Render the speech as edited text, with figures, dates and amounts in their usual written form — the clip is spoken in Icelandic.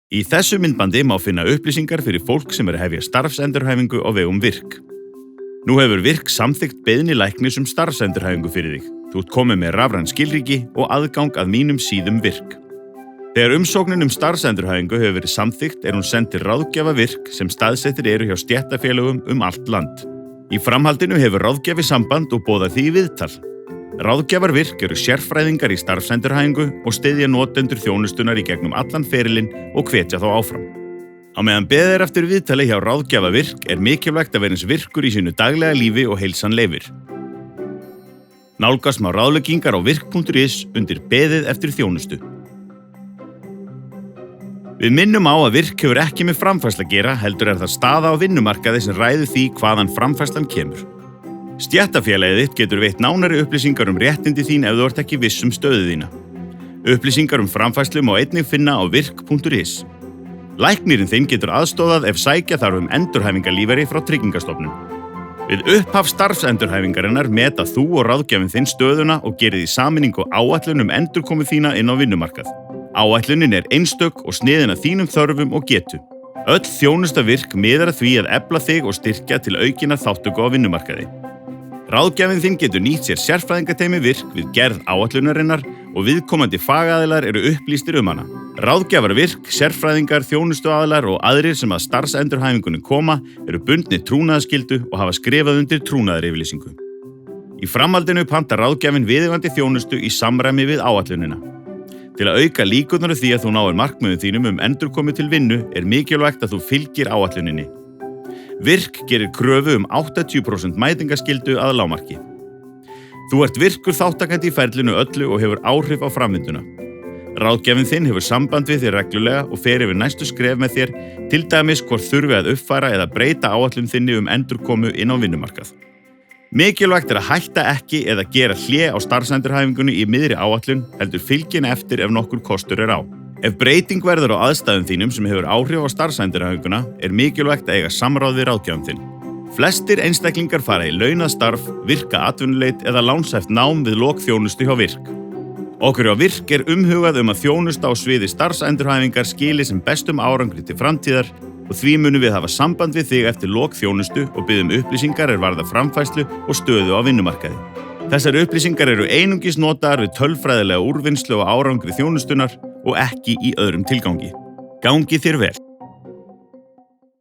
Í þessu myndbandi má finna upplýsingar fyrir fólk sem að hefja starfsendurhæfingu á vegum VIRK. Nú hefur VIRK samþykkt beiðni læknis starfsendurhæfingu fyrir þig. Þú ert komið með rafræn skilríki og aðgang að mínum síðum VIRK. Þegar umsóknin starfsendurhæfingu hefur verið samþykkt hún send til ráðgjafa VIRK sem staðsettir eru hjá stéttarfélögum allt land. Í framhaldinu hefur ráðgjafi samband og boðar því í viðtal. Ráðgjafar VIRK eru sérfræðingar í starfsendurhæfingu og styðja notendur þjónustunar í gegnum allan ferilinn og hvetja þá áfram. Á meðan beðið er eftir viðtali hjá ráðgjafa VIRK mikilvægt að vera eins virkur í sínu daglega lífi og heilsan leyfir. Nálgast má ráðleggingar á virk.is undir beðið eftir þjónustu. Við minnum á að VIRK hefur ekki með framfærslu að gera, heldur það staða á vinnumarkaði sem ræður því hvaðan framfærslan kemur. Stéttarfélagið þitt getur veitt nánari upplýsingar réttindi þín ef þú ert ekki viss stöðu þína. Upplýsingar framfærslu má einnig finna á virk.is. Læknirinn þinn getur aðstoðað ef sækja þarf endurhæfingarlífeyri frá Tryggingastofnun. Við upphaf starfsendurhæfingarinnar meta þú og ráðgjafinn þinn stöðuna og gerir því sameiningu áætlun endurkomu þína inn á vinnumarkað. Áætlunin einstök og sniðin að þínum þörfum og getu. Öll þjónusta VIRK miðar að því að efla þig og styrkja til aukinnar þátttöku á vinnumarkaði. Ráðgjafinn þinn getur nýtt sér sérfræðingateymi VIRK við gerð áætlunarinnar og viðkomandi fagaðilar eru upplýstir hana. Ráðgjafar VIRK, sérfræðingar, þjónustuaðilar og aðrir sem að starfsendurhæfingunni koma eru bundnir trúnaðarskyldu og hafa skrifað undir trúnaðaryfirlýsingu. Í framhaldinu pantar ráðgjafinn viðeigandi þjónustu í samræmi við áætlunina. Til að auka líkurnar því að þú náir markmiðum þínum endurkomu til vinnu mikilvægt að þú fylgir áætluninni. VIRK gerir kröfu 80% mætingaskyldu að lágmarki. Þú ert virkur þátttakandi í ferlinu öllu og hefur áhrif á framvinduna. Ráðgjafinn þinn hefur samband við þér reglulega og fer yfir næstu skref með þér, til dæmis hvort þurfi að uppfæra eða breyta áætlun þinni endurkomu inn á vinnumarkað. Mikilvægt að hætta ekki eða gera hlé á starfsendurhæfingunni í miðri áætlun, heldur fylgina eftir ef nokkur kostur á. Ef breyting verður á aðstæðum þínum sem hefur áhrif á starfsendurhæfinguna mikilvægt að eiga samráð við ráðgjafinn þinn. Flestir einstaklingar fara í launað starf, virka atvinnuleit eða lánshæft nám við lok þjónustu hjá VIRK. Okkur hjá VIRK umhugað að þjónusta á sviði starfsendurhæfingar skili sem bestum árangri til framtíðar og því munum við hafa samband við þig eftir lok þjónustu og biðjum upplýsingar varða framfærslu og stöðu á vinnumarkaði. Þessar upplýsingar eru einungis notaðar við tölfræðilega úrvinnslu á árangri þjónustunar og ekki í öðrum tilgangi. Gangi þér vel.